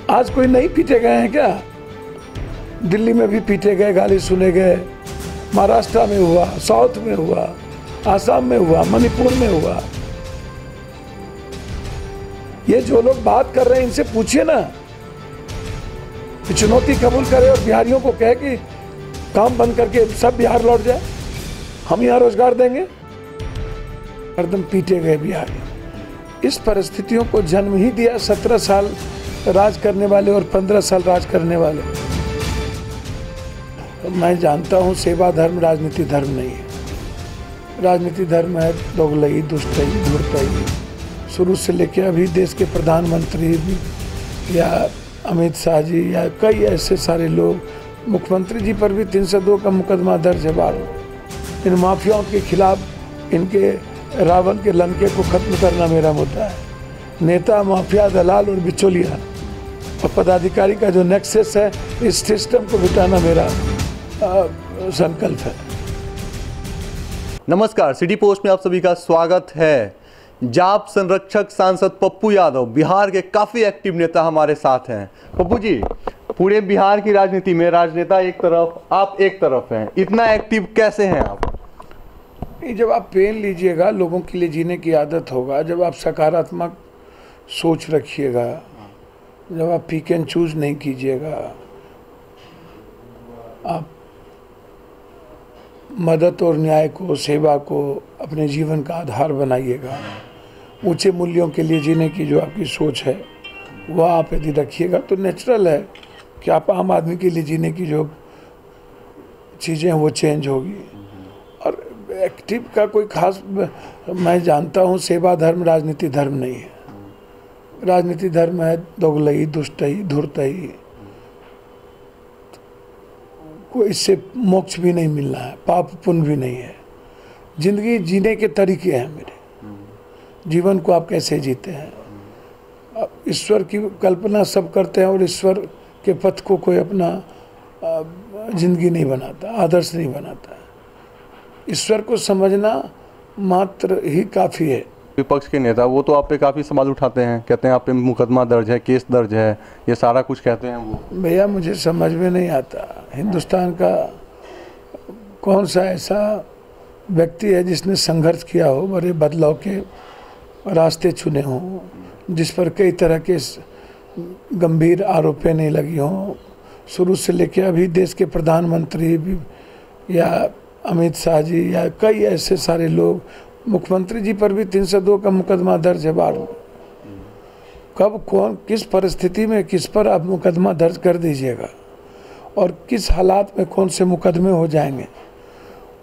आज कोई नहीं पीटे गए हैं क्या? दिल्ली में भी पीटे गए, गाली सुने गए, महाराष्ट्र में हुआ, साउथ में हुआ, आसाम में हुआ, मणिपुर में हुआ। ये जो लोग बात कर रहे हैं इनसे पूछिए ना, चुनौती कबूल करे और बिहारियों को कहे कि काम बंद करके सब बिहार लौट जाए, हम यहाँ रोजगार देंगे। हरदम पीटे गए बिहारी। इस परिस्थितियों को जन्म ही दिया 17 साल राज करने वाले और 15 साल राज करने वाले। मैं जानता हूँ सेवा धर्म राजनीति धर्म नहीं है। राजनीति धर्म है दोगलई, दुष्टई, धूर्तई। शुरू से लेकर अभी देश के प्रधानमंत्री भी या अमित शाह जी या कई ऐसे सारे लोग, मुख्यमंत्री जी पर भी 302 का मुकदमा दर्ज है बार। इन माफियाओं के खिलाफ, इनके रावण के लंके को खत्म करना मेरा मुद्दा है। नेता, माफिया, दलाल और बिचौलिया और पदाधिकारी का जो नेक्सस है, इस सिस्टम को मिटाना मेरा संकल्प है। नमस्कार, सिटी पोस्ट में आप सभी का स्वागत है। जाप संरक्षक सांसद पप्पू यादव, बिहार के काफी एक्टिव नेता हमारे साथ हैं। पप्पू जी, पूरे बिहार की राजनीति में राजनेता एक तरफ, आप एक तरफ हैं, इतना एक्टिव कैसे हैं आप? जब आप पेन लीजिएगा, लोगों के लिए जीने की आदत होगा, जब आप सकारात्मक सोच रखिएगा, जब आप पिक एंड चूज नहीं कीजिएगा, आप मदद और न्याय को, सेवा को अपने जीवन का आधार बनाइएगा, ऊंचे मूल्यों के लिए जीने की जो आपकी सोच है वह आप यदि रखिएगा तो नेचुरल है कि आप आम आदमी के लिए जीने की जो चीज़ें हैं वो चेंज होगी। और एक्टिव का कोई खास, मैं जानता हूँ सेवा धर्म राजनीति धर्म नहीं है। राजनीति धर्म है दोगलई, दुष्टई, धूर्तई। कोई इससे मोक्ष भी नहीं मिलना है, पाप पुण्य भी नहीं है। जिंदगी जीने के तरीके हैं मेरे। जीवन को आप कैसे जीते हैं, ईश्वर की कल्पना सब करते हैं और ईश्वर के पथ को कोई अपना जिंदगी नहीं बनाता, आदर्श नहीं बनाता। ईश्वर को समझना मात्र ही काफ़ी है। विपक्ष के नेता वो तो आप पे काफ़ी सवाल उठाते हैं, कहते हैं आप पे मुकदमा दर्ज है, केस दर्ज है, ये सारा कुछ कहते हैं वो। भैया मुझे समझ में नहीं आता, हिंदुस्तान का कौन सा ऐसा व्यक्ति है जिसने संघर्ष किया हो, बड़े बदलाव के रास्ते चुने हों, जिस पर कई तरह के गंभीर आरोपें नहीं लगी हों। शुरू से लेकर अभी देश के प्रधानमंत्री भी या अमित शाह जी या कई ऐसे सारे लोग, मुख्यमंत्री जी पर भी 302 का मुकदमा दर्ज है बार। कब, कौन, किस परिस्थिति में किस पर आप मुकदमा दर्ज कर दीजिएगा और किस हालात में कौन से मुकदमे हो जाएंगे,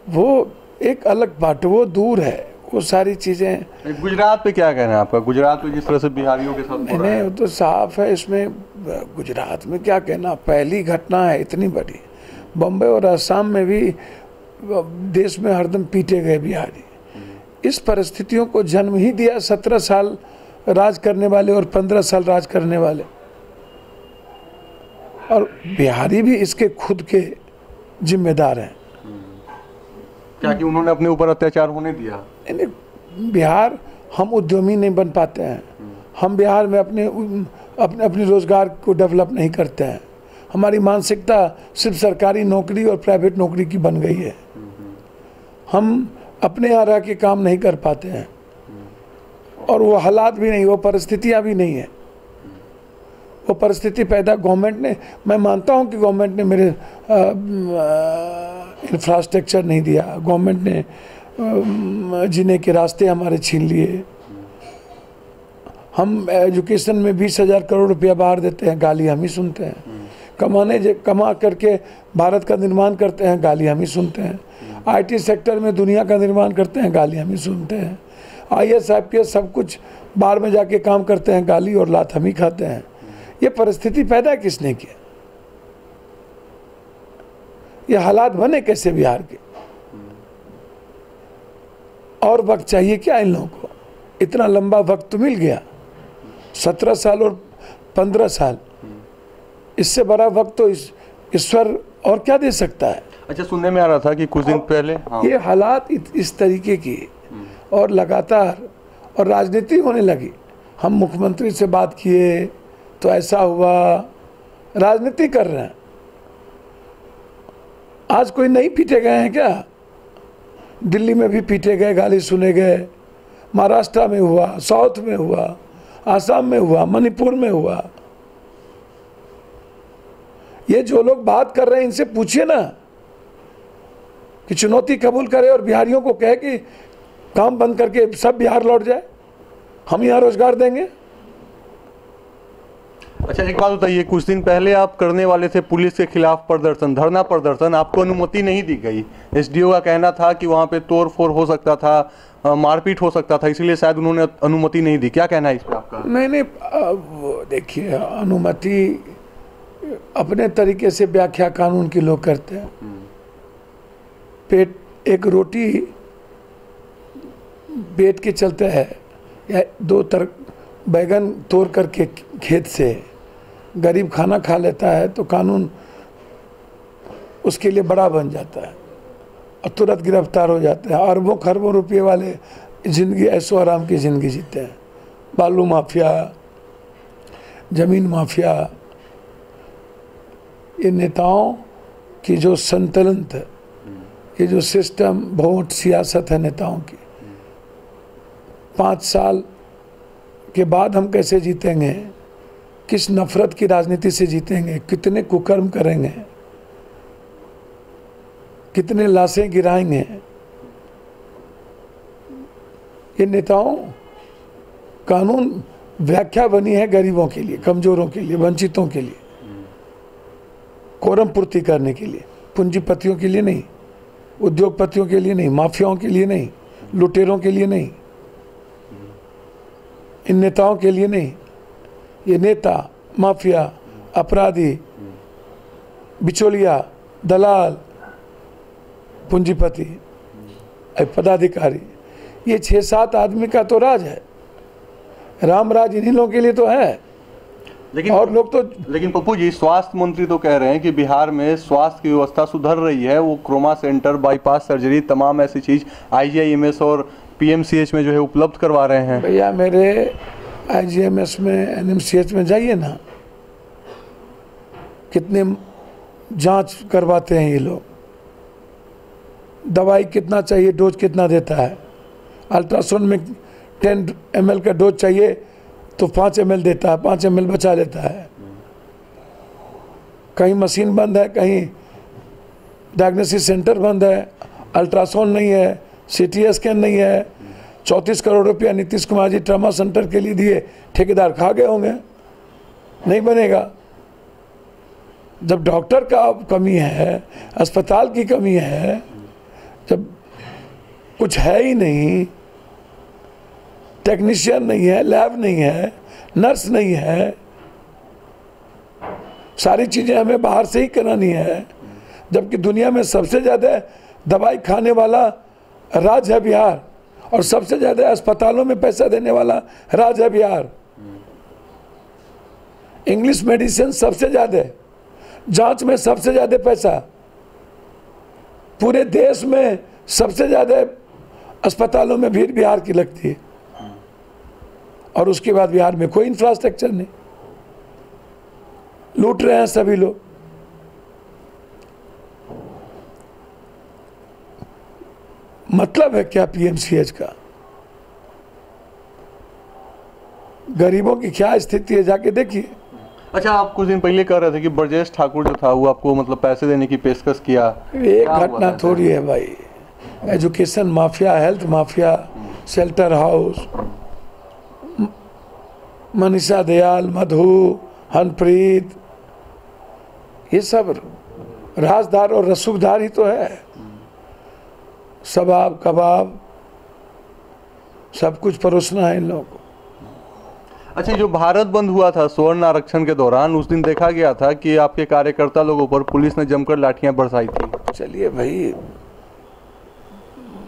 वो एक अलग बात, वो दूर है। वो सारी चीज़ें। गुजरात पे क्या कहना है आपका? गुजरात में जिस तरह से बिहारियों के साथ नहीं, वो तो साफ है। इसमें गुजरात में क्या कहना, पहली घटना है इतनी बड़ी। बम्बई और असम में भी देश में हरदम पीटे गए बिहारी। इस परिस्थितियों को जन्म ही दिया 17 साल राज करने वाले और 15 साल राज करने वाले। और बिहारी भी इसके खुद के जिम्मेदार हैं। क्या कि उन्होंने अपने ऊपर अत्याचार होने दिया? नहीं, बिहार, हम उद्यमी नहीं बन पाते हैं। हम बिहार में अपने रोजगार को डेवलप नहीं करते हैं। हमारी मानसिकता सिर्फ सरकारी नौकरी और प्राइवेट नौकरी की बन गई है। हम अपने यहाँ रह के काम नहीं कर पाते हैं और वो हालात भी नहीं, वो परिस्थितियाँ भी नहीं है। वो परिस्थिति पैदा गवर्नमेंट ने, मैं मानता हूँ कि गवर्नमेंट ने मेरे इंफ्रास्ट्रक्चर नहीं दिया, गवर्नमेंट ने जीने के रास्ते हमारे छीन लिए। हम एजुकेशन में 20,000 करोड़ रुपया बाहर देते हैं, गाली हम ही सुनते हैं। कमा करके भारत का निर्माण करते हैं, गाली हम ही सुनते हैं। आईटी सेक्टर में दुनिया का निर्माण करते हैं, गाली हम ही सुनते हैं। IAS IPS सब कुछ बाहर में जाके काम करते हैं, गाली और लात हम ही खाते हैं। ये परिस्थिति पैदा किसने किया? ये हालात बने कैसे बिहार के? और वक्त चाहिए क्या इन लोगों को? इतना लंबा वक्त तो मिल गया, 17 साल और 15 साल। इससे बड़ा वक्त तो ईश्वर और क्या दे सकता है? अच्छा, सुनने में आ रहा था कि कुछ दिन पहले ये हालात इस तरीके की और लगातार और राजनीति होने लगी। हम मुख्यमंत्री से बात किए, तो ऐसा हुआ, राजनीति कर रहे हैं। आज कोई नहीं पीटे गए हैं क्या? दिल्ली में भी पीटे गए, गाली सुने गए, महाराष्ट्र में हुआ, साउथ में हुआ, आसाम में हुआ, मणिपुर में हुआ। ये जो लोग बात कर रहे हैं इनसे पूछिए ना कि चुनौती कबूल करे और बिहारियों को कहे कि काम बंद करके सब बिहार लौट जाए, हम यहाँ रोजगार देंगे। अच्छा, एक बात बताइए, कुछ दिन पहले आप करने वाले थे पुलिस के खिलाफ प्रदर्शन, धरना प्रदर्शन, आपको अनुमति नहीं दी गई। एसडीओ का कहना था कि वहाँ पे तोड़ फोड़ हो सकता था, मारपीट हो सकता था, इसलिए शायद उन्होंने अनुमति नहीं दी। क्या कहना है इस पर आपका? नहीं, देखिए, अनुमति अपने तरीके से व्याख्या कानून की लोग करते हैं। पेट, एक रोटी पेट के चलते है या दो बैगन तोड़ करके खेत से गरीब खाना खा लेता है तो कानून उसके लिए बड़ा बन जाता है और तुरंत गिरफ्तार हो जाते हैं। अरबों खरबों रुपये वाले जिंदगी ऐशो आराम की ज़िंदगी जीते हैं। बालू माफिया, ज़मीन माफिया, ये नेताओं की जो संतुलन है, ये जो सिस्टम, वोट, सियासत है नेताओं की, 5 साल के बाद हम कैसे जीतेंगे, किस नफरत की राजनीति से जीतेंगे, कितने कुकर्म करेंगे, कितने लाशें गिराएंगे, ये नेताओं कानून व्याख्या बनी है गरीबों के लिए, कमजोरों के लिए, वंचितों के लिए, कोरम पूर्ति करने के लिए, पूंजीपतियों के लिए नहीं, उद्योगपतियों के लिए नहीं, माफियाओं के लिए नहीं, लुटेरों के लिए नहीं, इन नेताओं के लिए नहीं। ये नेता, माफिया, अपराधी, बिचौलिया, दलाल, पूंजीपति, पदाधिकारी, ये 6-7 आदमी का तो राज है। राम राज इन्हीं लोगों के लिए तो है। लेकिन और लोग तो, लेकिन पप्पू जी, स्वास्थ्य मंत्री तो कह रहे हैं कि बिहार में स्वास्थ्य की व्यवस्था सुधर रही है। वो क्रोमा सेंटर, बाईपास सर्जरी, तमाम ऐसी चीज IGIMS और PMCH में जो है उपलब्ध करवा रहे हैं। भैया मेरे IGMS में, NMCH में जाइए ना, कितने जांच करवाते हैं ये लोग, दवाई कितना चाहिए, डोज कितना देता है। अल्ट्रासाउंड में 10 ml का डोज चाहिए तो 5 ml देता है, 5 ml बचा लेता है। कहीं मशीन बंद है, कहीं डायग्नोसिस सेंटर बंद है, अल्ट्रासाउंड नहीं है, CT स्कैन नहीं है। 34 करोड़ रुपया नीतीश कुमार जी ट्रामा सेंटर के लिए दिए, ठेकेदार खा गए होंगे, नहीं बनेगा। जब डॉक्टर का कमी है, अस्पताल की कमी है, जब कुछ है ही नहीं, टेक्नीशियन नहीं है, लैब नहीं है, नर्स नहीं है, सारी चीज़ें हमें बाहर से ही करानी है, जबकि दुनिया में सबसे ज़्यादा दवाई खाने वाला राज्य है बिहार और सबसे ज़्यादा अस्पतालों में पैसा देने वाला राज्य है बिहार। इंग्लिश मेडिसिन सबसे ज़्यादा, जांच में सबसे ज़्यादा पैसा, पूरे देश में सबसे ज़्यादा अस्पतालों में भीड़ बिहार की लगती है। और उसके बाद बिहार में कोई इंफ्रास्ट्रक्चर नहीं, लूट रहे हैं सभी लोग। मतलब है क्या PMCH का? गरीबों की क्या स्थिति है, जाके देखिए। अच्छा, आप कुछ दिन पहले कह रहे थे कि ब्रजेश ठाकुर जो था वो आपको मतलब पैसे देने की पेशकश किया। एक घटना थोड़ी है भाई, education mafia, health mafia, shelter house, Manisha Dayal, Madhu, Honeypreet, ये सब राजदार और रसूखदार ही तो है। सबाब कबाब सब कुछ परोसना है इन लोगों को। अच्छा, जो भारत बंद हुआ था स्वर्ण आरक्षण के दौरान, उस दिन देखा गया था कि आपके कार्यकर्ता लोगों पर पुलिस ने जमकर लाठियां बरसाई थी। चलिए भाई,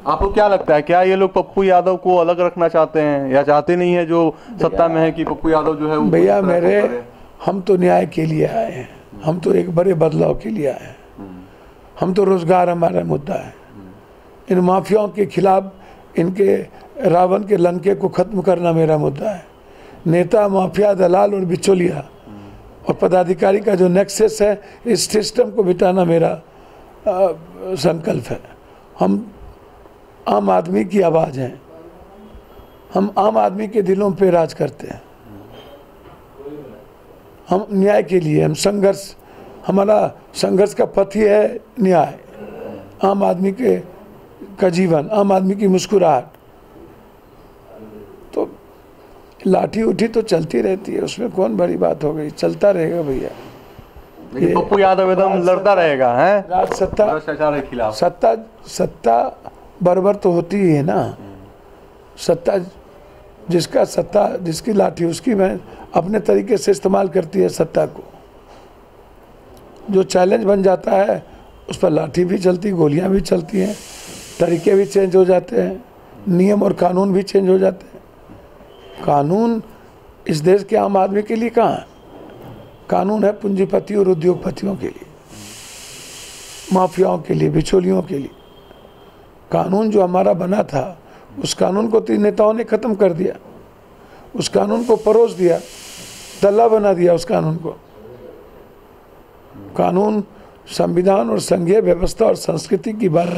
आपको क्या लगता है, क्या ये लोग पप्पू यादव को अलग रखना चाहते हैं या चाहते नहीं है जो सत्ता में है कि पप्पू यादव जो है? भैया मेरे, हम तो न्याय के लिए आए हैं, हम तो एक बड़े बदलाव के लिए आए हैं, हम तो रोजगार हमारा मुद्दा है। इन माफियाओं के खिलाफ, इनके रावण के लंके को खत्म करना मेरा मुद्दा है। नेता, माफिया, दलाल और बिचौलिया और पदाधिकारी का जो नेक्सस है, इस सिस्टम को मिटाना मेरा संकल्प है। हम आम आदमी की आवाज़ हैं, हम आम आदमी के दिलों पे राज करते हैं। हम न्याय के लिए, हम संघर्ष, हमारा संघर्ष का पथ ही है न्याय। आम आदमी का जीवन, आम आदमी की मुस्कुराहट। तो लाठी उठी तो चलती रहती है, उसमें कौन बड़ी बात हो गई, चलता रहेगा भैया। लेकिन पप्पू यादव एकदम लड़ता रहेगा, है राज सत्ता भ्रष्टाचार के खिलाफ। सत्ता बराबर तो होती ही है ना। सत्ता जिसकी लाठी उसकी मैं अपने तरीके से इस्तेमाल करती है सत्ता को। जो चैलेंज बन जाता है उस पर लाठी भी चलती, गोलियां भी चलती हैं, तरीके भी चेंज हो जाते हैं, नियम और कानून भी चेंज हो जाते हैं। कानून इस देश के आम आदमी के लिए कहाँ है? कानून है पूंजीपति और उद्योगपतियों के लिए, माफियाओं के लिए, बिचौलियों के लिए। कानून जो हमारा बना था, उस कानून को तीन नेताओं ने ख़त्म कर दिया, उस कानून को परोस दिया, दल्ला बना दिया उस कानून को। कानून संविधान और संघीय व्यवस्था और संस्कृति की बात